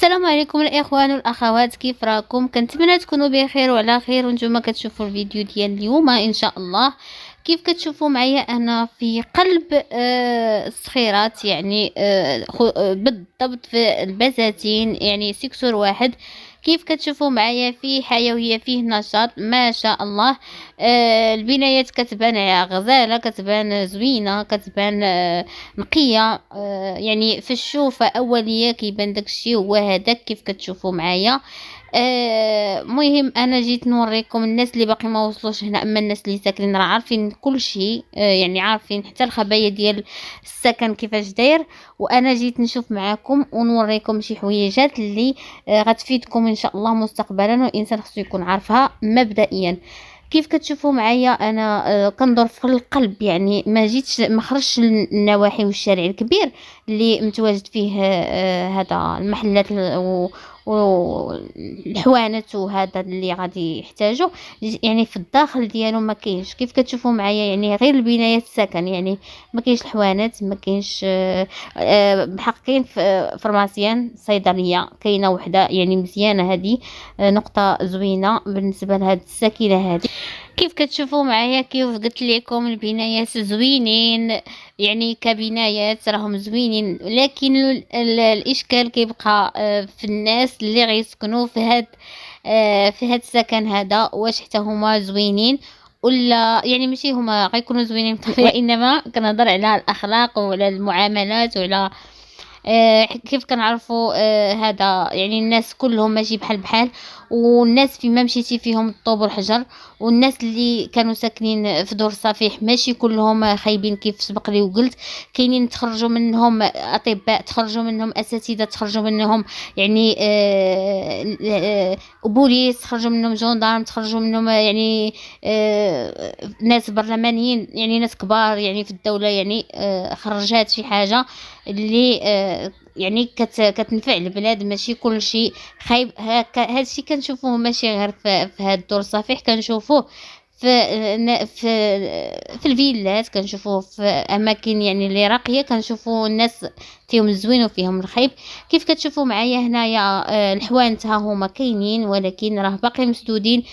السلام عليكم الاخوان والاخوات، كيف راكم؟ كنتمنى تكونوا بخير وعلى خير وانتم كتشوفوا الفيديو ديال اليوم ان شاء الله. كيف كتشوفوا معايا انا في قلب الصخيرات، يعني بالضبط في البساتين، يعني سيكسور واحد. كيف كتشوفوا معايا فيه حيويه، فيه نشاط ما شاء الله. البنايات كتبان غزاله، كتبان زوينه، كتبان نقيه. يعني في الشوفه اوليه كيبان داكشي هو هذاك كيف كتشوفوا معايا. مهم انا جيت نوريكم الناس اللي باقي ما وصلوش هنا، اما الناس اللي ساكنين راه عارفين كل شيء، يعني عارفين حتى الخبايا ديال السكن كيفاش داير. وانا جيت نشوف معاكم ونوريكم شي حويجات اللي غتفيدكم ان شاء الله مستقبلا، والانسان خصو يكون عارفها مبدئيا. كيف كتشوفوا معايا انا كندور في القلب، يعني ما خرجتش النواحي والشارع الكبير اللي متواجد فيه هذا المحلات والحوانت وهذا اللي غادي يحتاجوا. يعني في الداخل ديالو ما كاينش كيف كتشوفوا معايا، يعني غير البنايات السكن، يعني ما كاينش الحوانت، ما كاينش بحق. كاين فرماسيان صيدليه كاينه وحده يعني مزيانه، هذه نقطه زوينه بالنسبه لهاد الساكنه هذه. كيف كتشوفوا معايا كيف قلت لكم البنايات زوينين، يعني كبنايات راهم زوينين، لكن الاشكال كيبقى في الناس اللي غيسكنوا في هاد السكن هذا، واش حتى هما زوينين ولا يعني ماشي هما غيكونوا زوينين بطبيعة، وانما كنهضر على الاخلاق وعلى المعاملات وعلى كيف كنعرفوا هذا. يعني الناس كلهم ماشي بحال والناس فيما مشيتي فيهم الطوب والحجر، والناس اللي كانوا ساكنين في دور صفيح ماشي كلهم خايبين كيف سبق لي وقلت. كاينين تخرجوا منهم اطباء، تخرجوا منهم اساتذه، تخرجوا منهم يعني بوليس، تخرجوا منهم جندارم، تخرجوا منهم يعني ناس برلمانيين، يعني ناس كبار يعني في الدوله، يعني خرجات شي حاجه اللي يعني كتنفع البلاد. ماشي كل شيء خايب هكا. هذا الشيء كنشوفوه ماشي غير في هذا الدور صفيح، كنشوفوه في الفيلات، كنشوفوه في اماكن يعني اللي راقيه، كنشوفوا الناس فيهم الزوين وفيهم الخايب. كيف كتشوفوا معايا هنايا الحوانت ها هما كاينين، ولكن راه باقي مسدودين.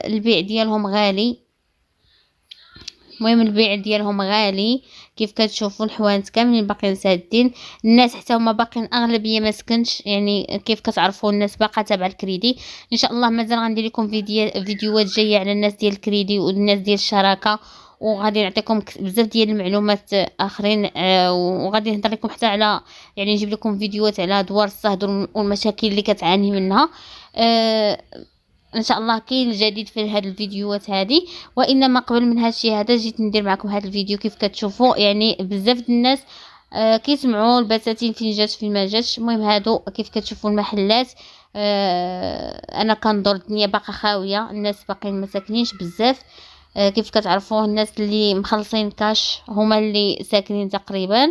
البيع ديالهم غالي، المهم البيع ديالهم غالي. كيف كتشوفوا الحوانت كاملين باقيين سادين، الناس حتى هما باقيين اغلبيه ما سكنش. يعني كيف كتعرفوا الناس باقا تابعه الكريدي. ان شاء الله مازال غندير لكم فيديوهات جايه على الناس ديال الكريدي والناس ديال الشراكه، وغادي نعطيكم بزاف ديال المعلومات اخرين. وغادي نهضر لكم حتى على، يعني نجيب لكم فيديوهات على دوار الصهد والمشاكل اللي كتعاني منها. ان شاء الله كاين الجديد في هذه الفيديوهات هذه. وانما قبل من هذا الشيء هذا جيت ندير معكم هذا الفيديو. كيف كتشوفوا يعني بزاف الناس كيسمعوا البساتين فين جات فين ما جاتش. المهم هادو كيف كتشوفوا المحلات، انا كندور الدنيا باقا خاويه، الناس باقيين ما ساكنينش بزاف. كيف كتعرفوا الناس اللي مخلصين كاش هما اللي ساكنين تقريبا.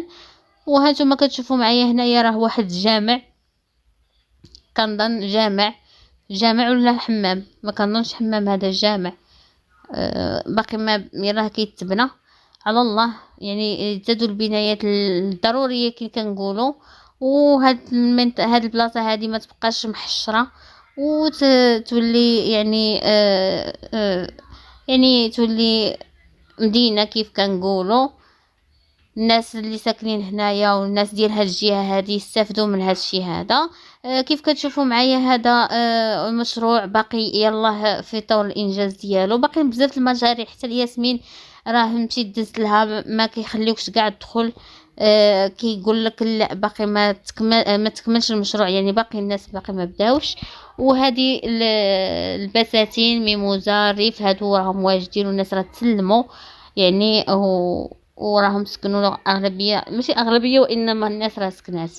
وهانتوما كتشوفوا معايا هنايا راه واحد الجامع، كنظن جامع ولا حمام، ما كنظنش حمام، هذا الجامع. باقي ما راه كيتبنى على الله. يعني زادوا البنايات الضروريه كي كنقولوا. وهاد هاد البلاصه هذه ما تبقاش محشره وتولي يعني يعني تولي مدينه كيف كنقولوا. الناس اللي ساكنين هنايا والناس ديال هاد الجهه هذه يستافدوا من هاد الشيء هذا. كيف كتشوفوا معايا هذا المشروع باقي يلاه في طور الانجاز ديالو، باقي بزاف المشاريع. حتى الياسمين راه مشيت دزت لها ما كيخليوكش كاع تدخل. كيقول لك لا باقي ما تكملش المشروع، يعني باقي الناس باقي ما بداوش. وهذه البساتين ميموزا ريف هادو راهم واجدين والناس راه تسلموا يعني. وراهم سكنوا اغلبيه، ماشي اغلبيه وانما الناس راه سكنات.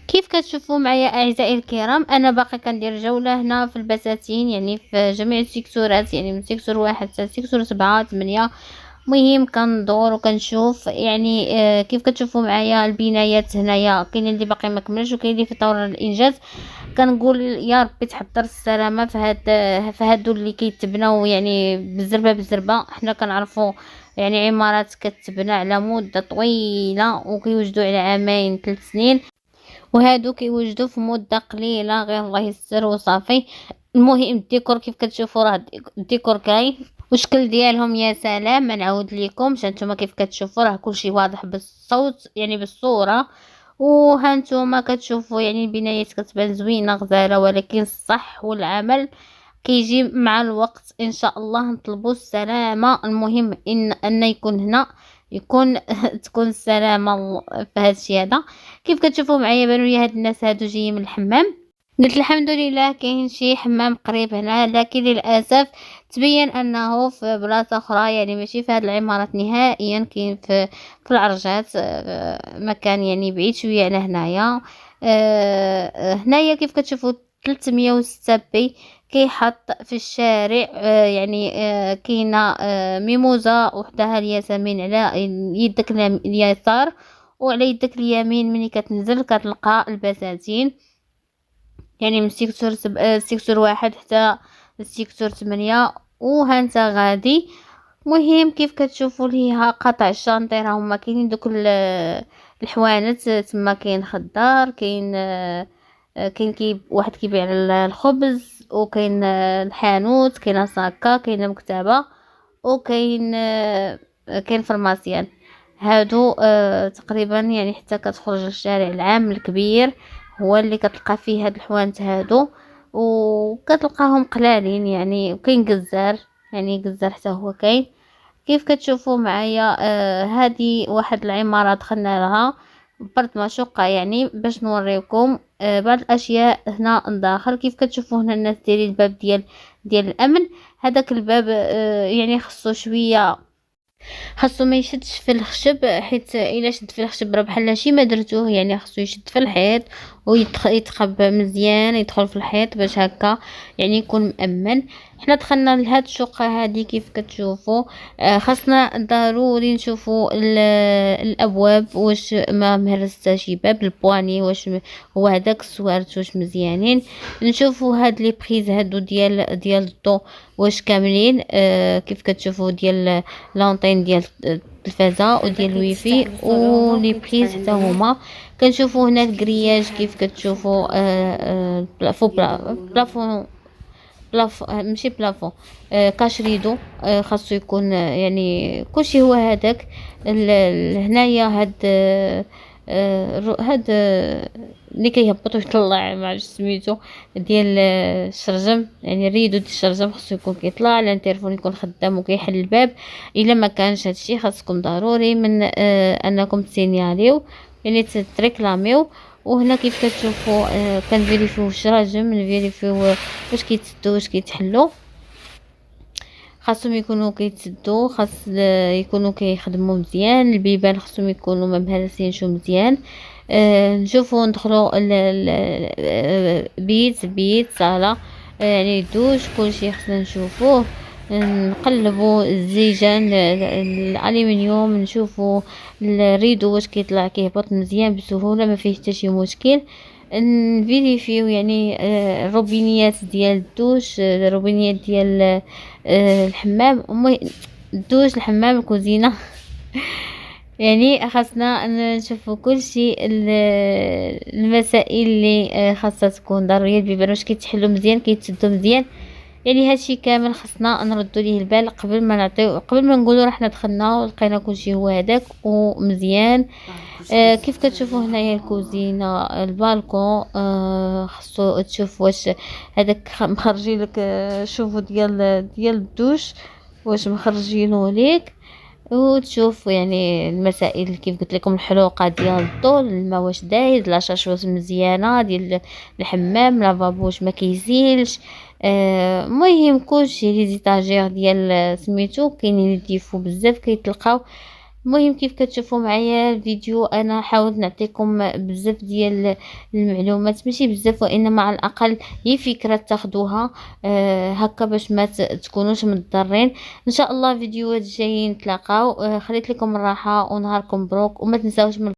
كيف كتشوفوا معايا اعزائي الكرام، انا باقي كندير جوله هنا في البساتين، يعني في جميع السيكسورات، يعني من سيكسور 1 حتى سيكسور 7 8. مهم كندور وكنشوف يعني. كيف كتشوفوا معايا البنايات هنايا كاين اللي باقي ما كملش وكاين اللي في طور الانجاز. كنقول يا ربي تحضر السلامه في هادو اللي كيتبناو يعني بالزربه. حنا كنعرفوا يعني عمارات كتبنى على مده طويله وكيوجدوا على عامين 3 سنين. وهادو كيوجدوا في مده قليله، غير الله يستر وصافي. المهم الديكور كيف كتشوفوا راه الديكور كاين، والشكل ديالهم يا سلام، ما نعاود لكمش. هانتوما كيف كتشوفوا راه كلشي واضح بالصوت يعني بالصوره. وهانتوما كتشوفوا يعني البنايات كتبان زوينه غزاله، ولكن الصح والعمل كيجي مع الوقت. ان شاء الله نطلبوا السلامه. المهم ان يكون هنا يكون تكون السلامه في هذا الشيء هذا. كيف كتشوفوا معايا بانوا لي هاد الناس هادو جايين من الحمام. قلت الحمد لله كاين شي حمام قريب هنا، لكن للاسف تبين انه في بلاصه اخرى، يعني ماشي في هاد العمارات نهائيا، كاين في العرجات، مكان يعني بعيد شويه على هنايا. هنايا كيف كتشوفوا 306 بي كيحط في الشارع. يعني كاينه ميموزه وحدها الياسمين على يدك اليسار، وعلى يدك اليمين ملي كتنزل كتلقى البساتين، يعني من سيكتور 1 حتى سيكتور 8. وهانتا غادي. مهم كيف كتشوفوا ليها قطع الشانطي راه هما كاينين دوك الحوانت تما. كاين خضار، كاين واحد كيبيع الخبز، وكاين الحانوت، كاين صاكا، كاين مكتبه، وكاين كاين فرماسيان. هادو تقريبا يعني حتى كتخرج للشارع العام الكبير هو اللي كتلقى فيه هاد الحوانت هادو، وكتلقاهم قلالين يعني. وكاين جزار، يعني جزار حتى هو كاين. كيف كتشوفوا معايا هذه واحد العمارة دخلنا لها برد ما شقة، يعني باش نوريكم بعض الاشياء هنا داخل. كيف كتشوفوا هنا الناس دايرين الباب ديال الامن. هذاك الباب يعني خصو شويه، خاصو ما يشدش في الخشب، حيت الا شد في الخشب راه بحال شي ما درتوه. يعني خاصو يشد في الحيط ويتخب مزيان، يدخل في الحيط باش هكا يعني يكون مأمن. حنا دخلنا لهاد الشقه هذه كيف كتشوفوا. خاصنا ضروري نشوفوا الابواب واش ما مهرسه شي باب، البواني واش هو هذاك السوارت واش مزيانين. نشوفوا هاد لي بريز هادو ديال الضو واش كاملين. كيف كتشوفوا ديال لونطين ديال التلفازه وديال الويفي ولي بريز حتى هما. كنشوفوا هنا الكرياج كيف كتشوفوا بلافون ماشي بلافون، كاشريدو. خاصو يكون يعني كلشي هو هذاك. هنايا هاد هاد اللي كيهبط ويطلع ما عرفتش سميتو ديال الشرجم، يعني الريدو ديال الشرجم خاصو يكون كيطلع. التليفون يكون خدام وكيحل الباب. الا ما كانش هادشي خاصكم ضروري من انكم تسينياليو، يعني تريكلاميو. وهنا كيف كتشوفوا كنفيريفيو الشراجم، نفيريفيو واش كيتسدوا واش كيتحلوا. خاصهم يكونوا كيتسدوا، خاص يكونوا كيخدموا مزيان. البيبان خاصهم يكونوا ما مهرسينش مزيان. نشوفوا ندخلوا بيت صاله، يعني دوش كلشي خصنا نشوفوه. نقلبوا الزيجان الالومنيوم، نشوفوا الريدو واش كيطلع كيهبط مزيان بسهوله ما فيه حتى شي مشكل. نفيريفيو يعني الروبينيات ديال الدوش، الروبينيات ديال الحمام، الدوش، الحمام، الكوزينه. يعني خاصنا نشوفوا كلشي المسائل اللي خاصها تكون ضروريه. البيبان واش كيتحلوا مزيان كيتسدوا مزيان، يعني هادشي كامل خصنا نردوا ليه البال قبل ما نعطيو، قبل ما نقولوا راه حنا دخلنا ولقينا كلشي هو هذاك ومزيان. كيف كتشوفوا هنايا الكوزينه، البالكون. خصو تشوف واش هذاك مخرجين لك. شوفوا ديال الدوش واش مخرجينه ليك، وتشوف يعني المسائل كيف قلت لكم، الحلوقه ديال الضوء، الماء واش دايز، لاشاش واش مزيانه ديال الحمام، لافابو واش ما كيزيلش. مهم كلشي لي زيتاجير ديال سميتو كاينين يديفو بزاف كيتلقاو. المهم كيف كتشوفوا معايا الفيديو انا حاولت نعطيكم بزاف ديال المعلومات، ماشي بزاف وانما على الاقل هي فكره تاخدوها هكا باش ما تكونوش متضرين. ان شاء الله فيديوهات جايين نتلاقاو. خليت لكم الراحه ونهاركم مبروك، وما تنساوش من